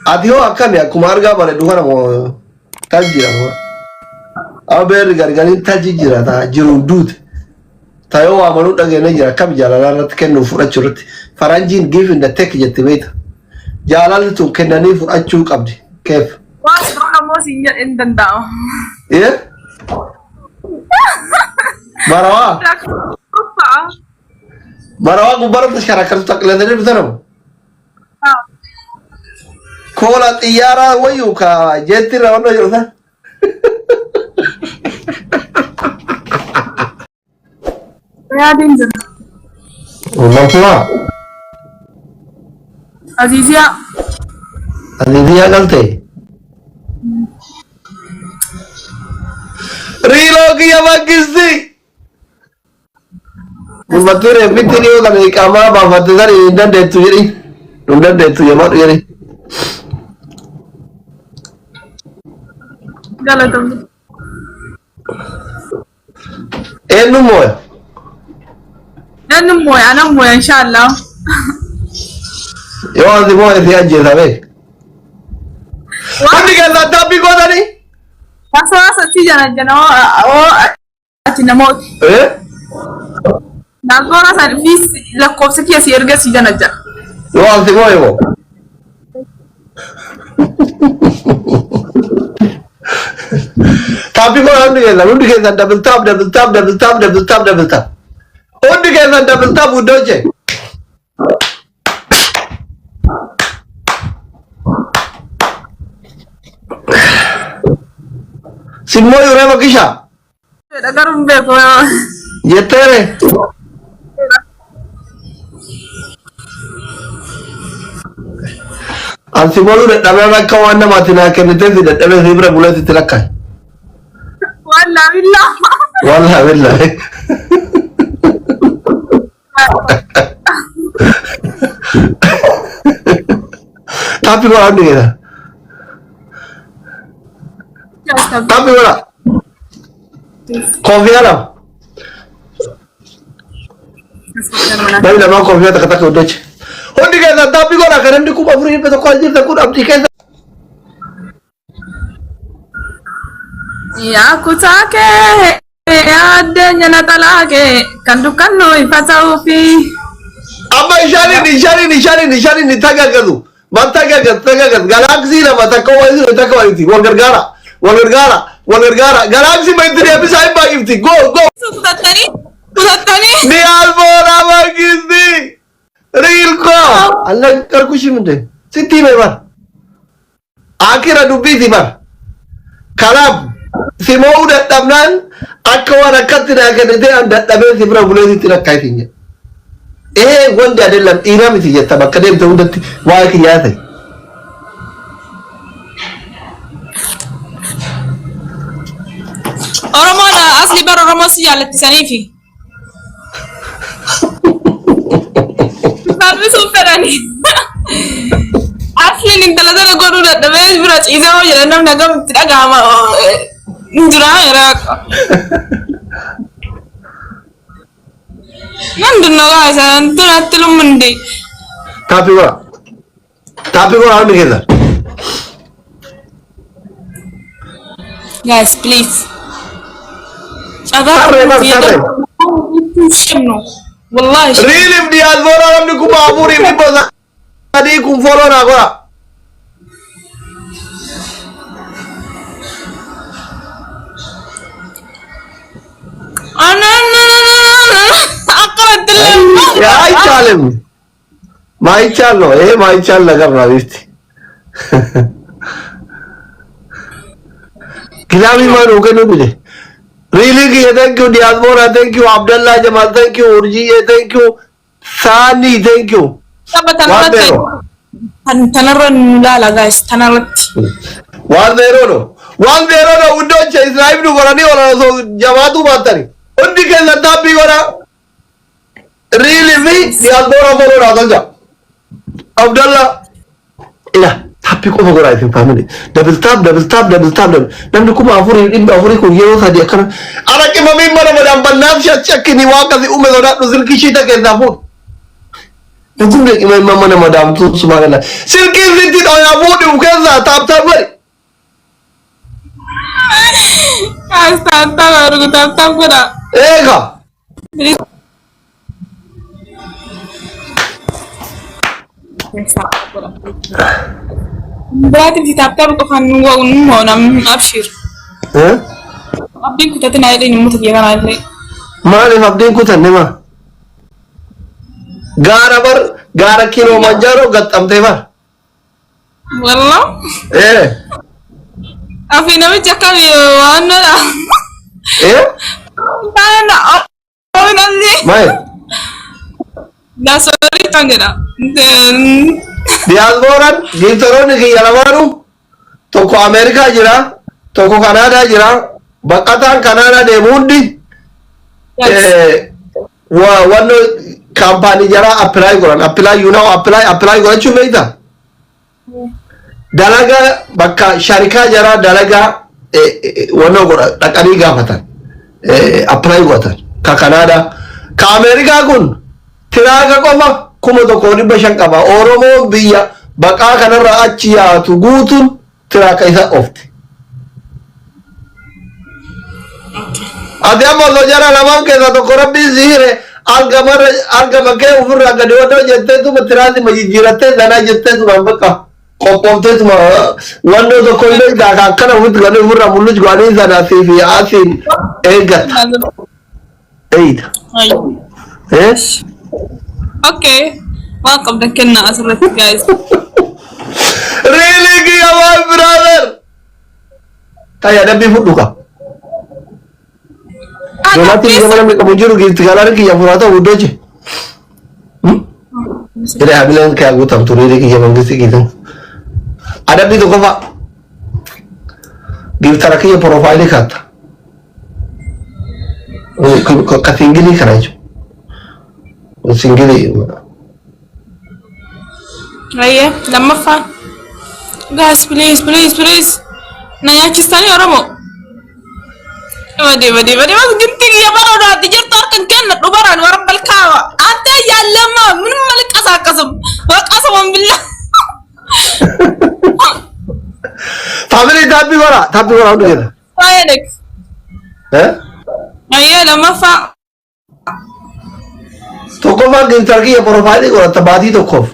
Ati hoo akkami akkuma argaa bareedu kana moo taal jira moo? Abeerri gargariin taji jira taa jiru duute. Taayoo waa manuu dhageenya jira akkam jaalalaa irratti kennuuf fudhachuu irratti. Faranjiin give in the tech jetti beekta. Jaalalli tun kennanii fudhachuu qabdi. Keef. Waan suuraa moo siin jedhin danda'u. Marawaa. Marawaa gubbaarratti sharakartu taqilantanii bitanamu. Kola xiyyaara wayyu ka jetti raawwanna jiru sana. Yaadin jira. Mafumaa. Aziziyaa. Aziziyaa galte. Riiloo kiyya bakkisti. Uummattoonni bitti dhiyoo kana qaamaa baafatte sana hin dandeettu jedhi. Hin dandeettu jedhu jedhi. Galatam. Eenyu mooya? Eenyu mooya? Ana mooya inshallah. Yoo ati mooya si ajjeesa beek. Hundi keessa dabbii gootanii? Kasawaa satti jana oo ati namoota. Nagoora san fiis lakkoofsa keessi erga si jana jana. Yoo ati mooya moo? Tapi kau hundi keessa double tap. Hundi keessa double tap udah je. Semua orang mau kisah. Agar umbeko. Yetere. Ansi malu dah dapat kawan nama tina kenite tidak dapat zebra bulat itu lakai. Wallah billah. Wallah billah. Tapi kau ada ni dah. Tapi kau nak kopi ada? Tapi dah mau kopi tak kata kau dah. Hundi keessa tapi kau nak kerana aku baru ini betul kau jadi aku abdi keessa. Ya kutake adanya natalake kandukanno ifatau fi. Amma ishani ni taga gadu. Mataga galaxy na matako waizi nataka waiti. Wangargara. Galaxy maitri abis ay bagifti. Go. Kutatani. Ni albora bagisti. Real ko. Allah karkushi mende. Sitti me bar. Akhira dubbi di bar. Kalam. Si mau dadhabnaan akka waan akkatti naa kennite an dadhabee si bira bulee sitti rakkaa isin jedhe. Wanti adeelam dhiiraa miti jetta bakka deemte hundatti waa kiyyaa ta'e. Oromoon asli bara Oromoo si jaallattisaniifi. Sabbisuuf fedhanii. Asliin intala sana godhuu dadhabee bira ciisee hoo jedhan namni akkamitti dhagahama. Injira Iraq. Nanti naga san tu nanti lu mende. Tapi kau apa kita? Guys, please. Sarre. Wallahi. Rilim dia orang ni kumabur ini bosan. Tadi kumfollow nak kau. Ya Maichal lगा राविस्ती किलामी मान होके नहीं मुझे रियली की thank you diaspora thank you Abdullah Jamal thank you उर्जी thank you सानी thank you Tanaran lala guys tanarat 1-0 no undo che Israel nu gorani wala so jamaatu batari undi ke lada bi gora really me diaspora bolo radanja Abdullah ila tapi ko gora fi family double tap namni kuma afuri din afuri ko yero sadi akana ara ke mami mara madam banaf sha chakki ni waka di umme do da zilki shi ta ke zafu Kun de imam mana madam tu subhanallah. Silki zitti do ya bodi ukeza tap tap bari. Asta baru tap kura. Ega. Berarti di tap ko kan mo nam abshir. Abdin kita tena ile ni mutu ya kana ile. Mali abdin ku tanne ma. Gara kilo manjaro gatam teva. Wallah. Afina mi jakka mi wana. Bana oh nanti. Mai. Da sorry tangena. Diasporan gitaron ki yalamaru. Toko Amerika jira, toko Canada jira. Bakatan Canada de mundi. Wano kampani jara apply goran chumeita. Dalaga bakka sharika jara dalaga wano gora dakani gafatan. Apply gotan ka Canada ka Amerika kun tiraga qofa kuma to ko dibba shankaba oromo biya baka kanarra achiya tu gutun tiraka isa ofti. Ademo lo jara lamam ke to korabbi zihire alga ke ufurra ga dewato jette tu matradi majirate dana jette tu nambaka kopomte tu wando to koile da ka kana wit ga de ufurra muluj gani zana fi asin ega eid yes Okay, welcome to Kenna Asrat guys. Really my brother. Kaya ada bifu duka. Donati yang mana kamu juru gitu kalau ki yang pura tahu udah je. Jadi bilang kayak aku tam turi ki yang mangisi gitu. Ada bifu kau di utara ki yang profile kata. Katinggi ni kerja. Singili. Aye, lama fa. Guys, please. Nanya cistani orang mo. Wadi. Mas ginting ya baru dah dijertar kan kena lebaran orang balkawa. Ante ya lama, min malik kasam. Kasam billah. Family tapi orang udah gitu. Saya dek. Aye, lama fa. Toko margin tarki ya profile ko tabadi toko.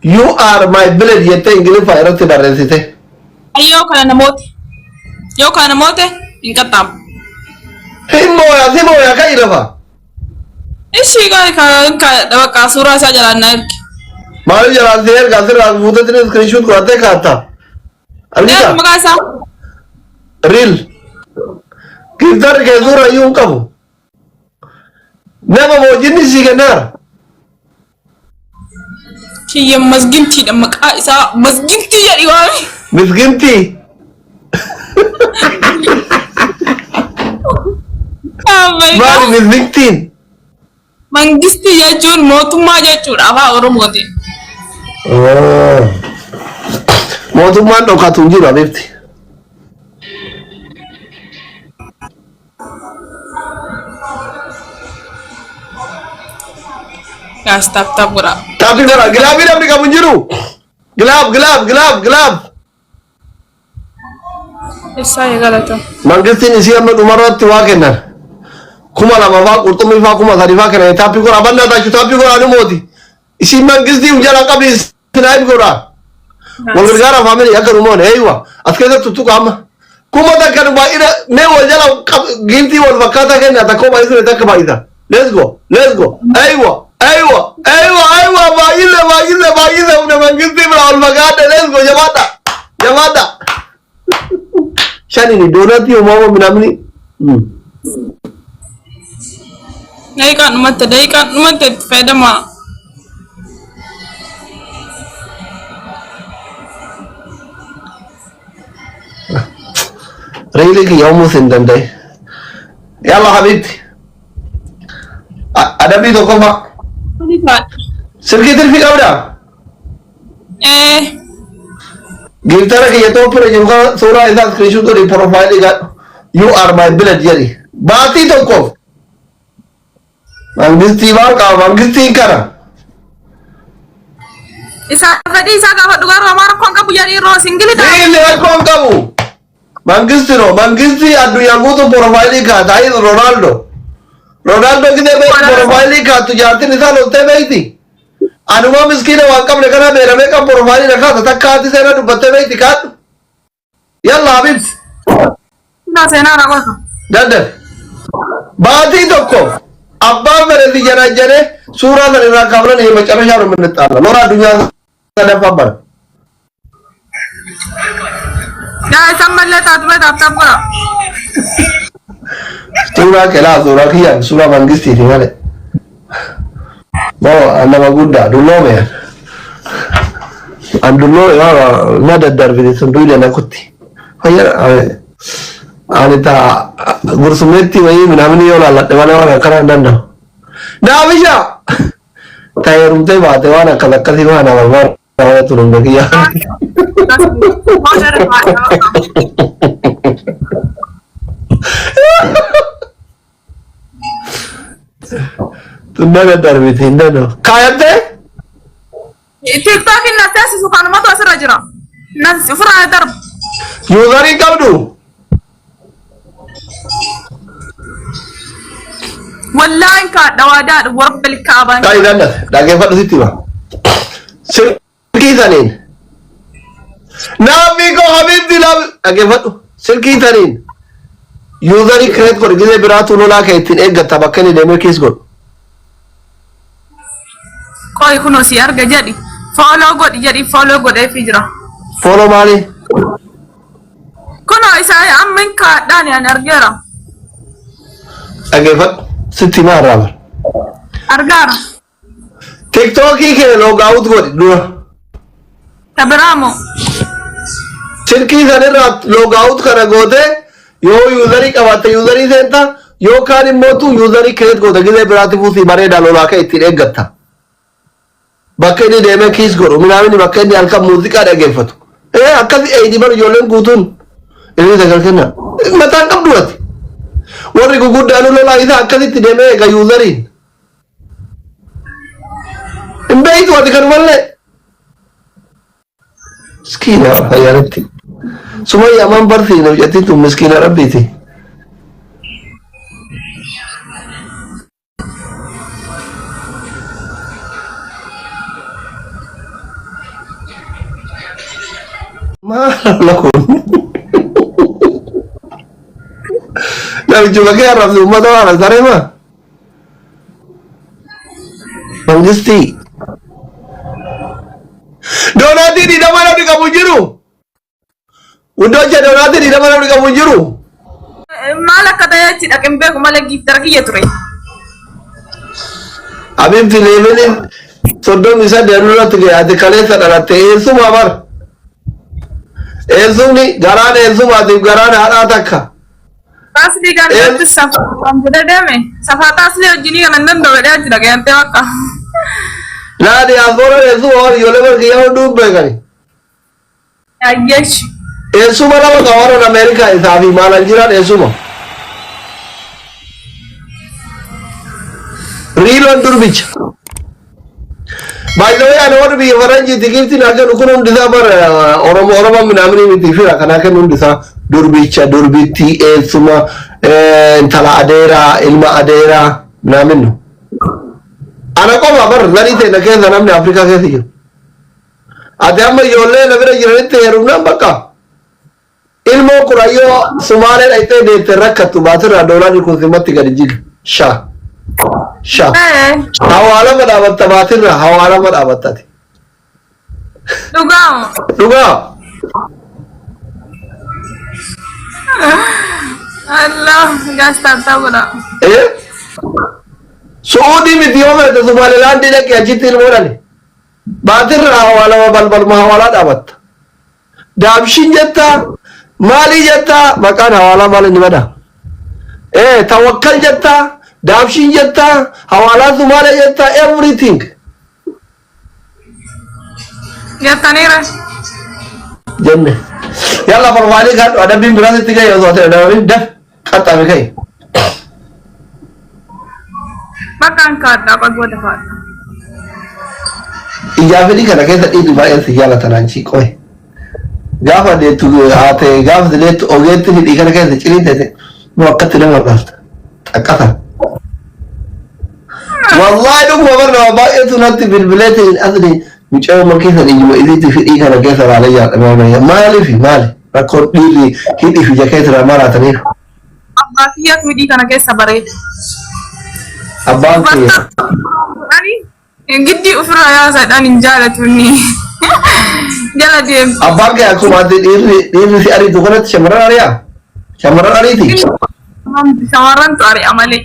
You are my blood yete ingili fire te barresite. Ayo kana namote inkatam. Himo ya kai rafa. Ishi ka dawa kasura sa jalan naik. Malu jalan der gasir muda tine screenshot ko ate kata. Ya makasa. Real. Kitar ke sura yung kamu. Nama mau jenis sih kenar. Kaya masginti da makaisa masginti ya diwami. Masginti. Mari masginti. Mangisti ya jun motuma ya jun apa orang moti. Oh. Motuma do katunji lah befti. Guys, tap pura. Tapi pura, gelap di kamu juru. Gelap. Saya galata. Mangisti ni siapa numarat tuwa kenar. Kuma lama fa kurtumi fa kuma tarifa kenar. Tapi pura banda tak tapi pura anu moti. Isi mangisti ujala kabis sinaib pura. Wangergara family akan umone aywa. Askeda tutu kama. Kuma tak kan ba ina ne wajala ginti wal vakata kenar takoma isu tak baida. Let's go. Aywa, bagiza una mangisti bra al magada let's go jamata. Shani ni donati o mama minamni. Dai kan mata feda ma. Really ki yamu sindandai. Yalla habibti. Ada video koma. Sirki terfika udah. Giltara ke yato pura juga surah itu screenshot di profile kan. You are my blood jadi. Bati to ko. Mangisti ba ka mangisti kara. Isa fedhii isaa gaafa dhugaa Oromoo rakkoon qabu jedhanii yeroo singilidha. Dhiirri rakkoon qabu. Mangisti addunyaa guutuu porofaayilii kaata. Ayi Ronaldo gidee beektu porofaayilii kaatu jaartin isaa loltee beekti. Anuma miskiina waan qabne kana beeramee kan porofaayilii kaata takka haati seenaa dubbattee beekti kaadhu. Yalla Habib. Naa seenaa raawwatu. Dandal. Baatii tokko abbaan fedhe jana jedhee suuraa sana irraa kaafnan macarashaa nu minixaala. Lora addunyaa sadaffaa bara. Yaa isaan mallee taatu taaptaaf godha. Suuraa kelaa suuraa kiyyaan suuraa mangistiiti malee. Moo nama guddaa dulloome. An dulloome na daddarbite sun duwile na kutti. Fayyada ani taa gursumetti wayii minamni yoo laalladhe mana waan akkana hin danda'u. Naamisha! Taayirumtee baate waan akkas akkasii waan amalmaan nama turun bakiyyaa. Tunda daddarbite hin danda'u. Kaayattee? TikTokin na teessisu kanumatu asirra jira. Nasi ofirraa darbu. Yuuzarii qabdu? Wallahi kaadha waadaadha warra bilkaabaan. Taa'ii danda'e dhaggeeffadhu sitti hima. Silkii saniin. Naamni koo Habibti dhaggeeffadhu. Silkii saniin. Yuuzarii kireet godhu gisee biraatu lolaa kee ittiin eeggatta bakka inni deemee keessa godhu. Qoy kunoo si arga jedhi. Fooloo godhi jedhi fooloo godheefii jira. Fooloo maali? Kunoo isaa amma kaadhaan yaan argeera. Dhaggeeffadhu. Sitti maa irraa bara? Argaara. Tiktokii kee loogaawut godhi dura. Tabiraamoo. Silkii sanirraa loogaawut kana gootee yoo yuuzarii qabaatte yuuzarii seenta yookaan immoo yuuzarii kireet goota gisee biraatti fuusii bareedaa lolaa kee ittiin eeggatta. Bakka inni deemee kiis godhu minaamini bakka inni halkan muuziqaa dhaggeeffatu. Akkasii eeyidii bara ijoolleen guutuun inni sagal kenna. Mataan qabdu ati. Warri guguddaan lolaa isaa akkasitti deemee eega yuuzariin. Hin beektu ati kanumallee. Miskiina fayyaanitti. Sumayyaa man barsiina hojjetti tun miskiina rabbiiti. Maala kun. Namichi bakkee arrabsi uummata waan saree maa? Mangistii. Doonaatii dhiidhama namni qabu jiru. Hundoo jee doonaatii dhiidhama namni qabu jiru. Maal akka ta'e achi dhaqeen beeku malee giiftara kiyya ture. Habibti leeveliin soddomii saddeet irratti dhiyaate kaleessa dhalatte eessuma bara. Eessumni garaan eessumaatiif garaan haadhaa takka. Taasii gaariitti safaan jedhee deeme. Safaa taasii wajjin kan hin danda'u jedhee achi dhaqeentee bakka. Naa diyaaspoora eessuma waan ijoollee barkiyyaa hunduu beekani. Ayyeesh. Eessuma nama qabaroon Ameerikaa isaa fi maalan jiran eessuma. Riiloon durbicha. Baay'ee ani warri biyya faranjiiti giftiin akka kun hundisaa bara Oromoo minaamini miti fira kan akka hundisaa durbicha durbitti eessuma intala adeeraa ilma adeeraa minaaminu. Ana qofa bara zarii ta'e na keessa namni Afrikaa keessa jiru. Ati amma ijoollee na bira jiranitti heerumnaan bakka. Ilmoo kurayyoo Sumaalee dhaqxee deettee rakkattu baatirraa doolaarri kun simmatti gadi jiga. Shaa. Shaa. Hawaala madhaabatta baatirraa hawaala madhaabattati. Dhugaa. Dhugaa. Allah gaastartaa godha. Suudii miti yoo feete Sumaalilaandii dhaqee achitti ilmoo dhale. Baatirraa hawaala balbalma hawaalaa dhaabatta. Daabshin jettaa maalii jettaa maqaan hawaalaa maal inni madha? Tawakkal jettaa daabshin jettaa hawaalaa Sumaalee jettaa everything. Jettaniira. Jenne. Yalla barbaadee kan adabbiin biraasitti gahee osoo ta'e dabaleen daf qaxxaame ka'e. Bakkaan kaadhaa bagoota faadha. Ijaafni kana keessa dhiibi baay'een si jaalatan anchi qoy. Gaafa deettu haate gaafa deettu ogeetti hidhii kana keessa ciriinte nu akkatti nama dhaalta. Xaqqata. Wallahi dhuguma barna baay'eetu natti bilbileetiin asli mucaa keessa dhiijuma isiitti hidhii kana keessa laalee jaadhamaa maaliif maali rakkoo dhiirri hidhii fi jakeetirraa maraataniif. Abbaa kiyyaatu hidhii kana keessa bareeda. Abbaan kiyya. Giddi ofirraa yaasaadhaan hin jaalatu inni. Jala deemtu. Abbaan kee akkuma dhiirri si ariitu kanatti shamarran ari'aa? Shamarran ariiti? Shamarrantu ari'a malee.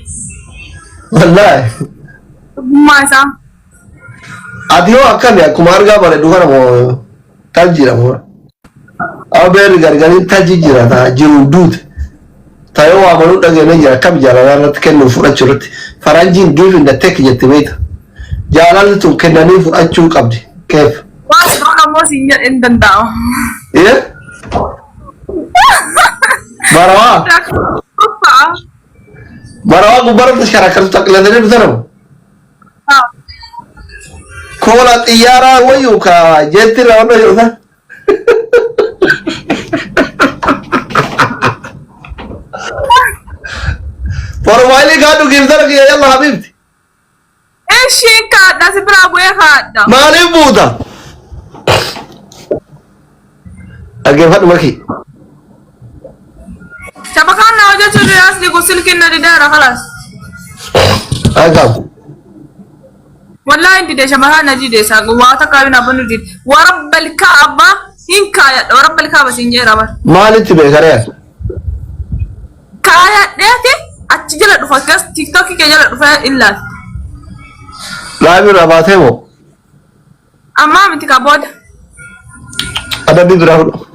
Wallaahi. Ogummaa isaa. Ati yoo akkami akkuma argaa bareedu kana moo taljira moo? Abeerri gargariin talji jira taa jiru duute. Taa yoo waamanuu dhageenya jira akkam jaalalaa irratti kennuuf fudhachuu irratti. Faranjiin give in the tech jette beekta. Jaalalli tun kennanii fudhachuu qabdi. Keef. Waan tokko ammoo siin jedheen danda'u. Marawaa. Marawaa gubbaarratti sharakartu taqlatanii dhufanamu. Kola xiyyaara wayyu ka jetti raawwanna jedhuta. Formaali kaadhu giftara kiyya yalla habibti. Eeshiin kaadha si biraa bu'ee kaadha. Maaliif buuta? Dhaggeeffadhu makii. Shabakaan na hojjechuun as liquu silkiin na dideera kalas. Dhagaam. Wallahi hindi dee shabakaan na jideessa waa takkaa bina bunu jide. Warabbal kaaba hin kaayadha warabbal kaaba siin jeera bar. Maalitti beekaree? Kaayadheeti achi jala dhufa gas tiktokii kee jala dhufa illaati. Laabii irraa baatee moo? Ammaa miti ka booda. Adabbii biraa fudhu.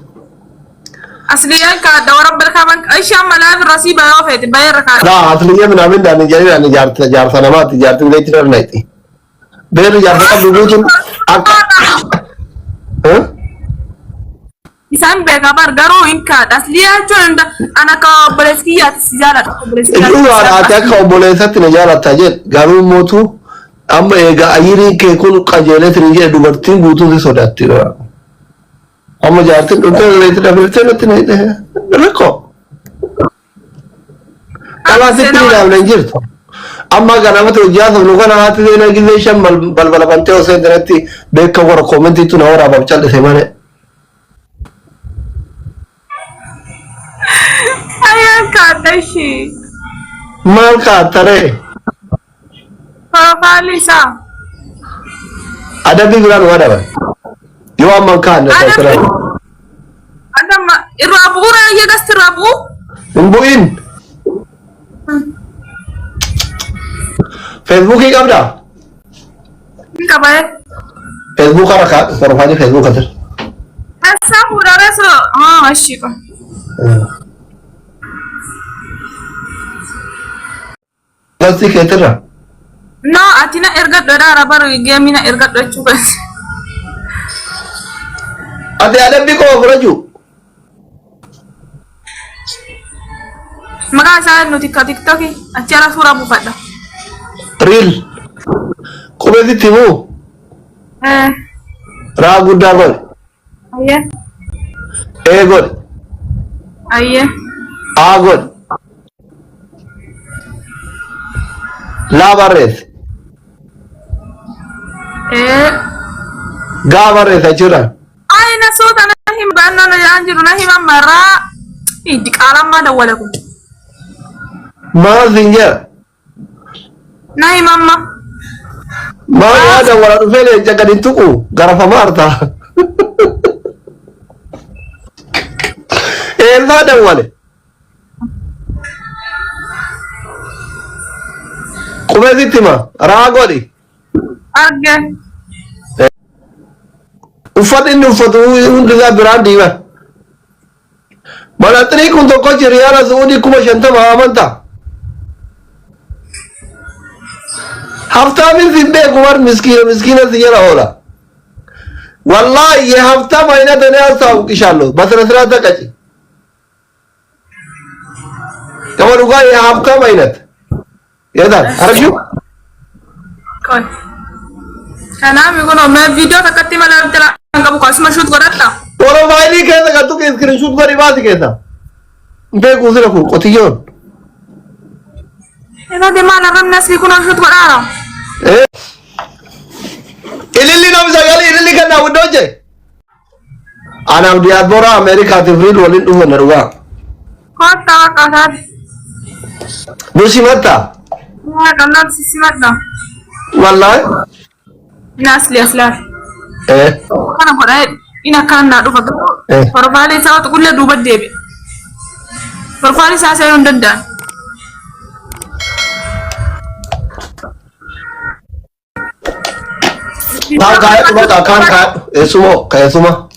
Asliyan kaadha warabbal kaaban ishaan malaafi rasiiba yoo feete bayirra kaadha. Naa asliyyee minaamin daani jedhanii jaarsa namaatti jaartin beekti dharnayti. Beerri jaarsa qabdu guutuun akka. Isaan beekaa bar garuu hin kaadha. Asliyaa jechuun ana ka obboleessi kiyyaatti si jaaladha. Ijuudhaan ati akka obboleessatti na jaalatta jedhe garuu mootuu amma egaa ayiriin kee kun qajeeleetiin jedhe dubartiin guutuun si sodaatti. Amma jaartin dhufee leetti dabaltee natti na hidhe rakkoo. Kalaasitti ni dhaabne hin jirtu. Amma ganamatti hojii haasofnu kana haati seenaa gisee shan balbala bantee osoo intarnetti beeka warra koomentiitu na waraabaaf cal'ise malee. Ayaan kaadha ishii. Maal kaattaree? Profaayilii isaa. Adabbii biraan waa daban. Yoo amma kaan na taasisaa. Adama irraa bu'uura eeggatti irraa bu'u. Hin bu'in. Feesbuukii qabdaa? Hin qabee. Feesbuuk har'a kaadhu profaayilii feesbuuk atir. Eessaa fuudharee soo ishii qaba. Gosti keetirra. No ati na ergadhu dhaara bara geemii na ergadhu jechuu qabdi. Ati adabbii koo fudhachuu. Maqaa isaa nuti ka tiktokii achi ala suuraa buufadha. Riil. Qubeessitti himuu. Raa guddaa godhe. Ayyee. Ee godhe. Ayyee. Aa godhe. Laa barreesse. Gaa barreesse achirraan. Ay na suuta na him baannoo na jaan jiru na hima maraa. Itti qaalammaa dawwale kun. Maal siin jedha? Na himamma. Maal yaa dawwala dhufee leenca gadi tuqu garafamaa hartaa. Eelmaa dawwale. Qubeessitti hima raa godhi. Arge. Uffata inni uffatu hundi isaa biraan diiman. Malaxirii kun tokko riyaala Suudii 50,000 amantaa. Haftaamin sin beeku war miskiina si jala oola. Wallahi ye haftaam aynata ne haasa'u qishaallo basra siraata qaci. Kama dhugaa ye haftaam aynata. Yeedaan argu. Koy. Kanaaf kun amma viidiyoo takkatti malee bitala qabu kasuma shoot godhata. Profaayilii keessa kan tuqe screenshot godhi baati keessa. Beeku sira kun qotiyyoon. Ina deemaa narramni asii kun shoot godhaara. Ililli namni sagalee ililli kan naa hundoo jee. Anaaf diyaaspoora Ameerikaatiif riil waliin dhufu na dhugaa. Kootta akkaataa. Nusimatta. Yaa dhallaan sisimadha. Wallahi. Nasli aslaaf. Kana godhaa ina kan naa dhufa. Profaayilii isaa tuqullee duuba deebi. Profaayilii isaa seenuu hin danda'an. Kan esumo kaesuma.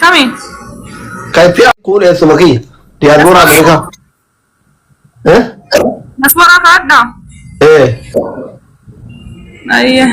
Kami? Kaitia kun esuma ki. Diaspora Amerika. Diaspora ka ada. Eh. Iya.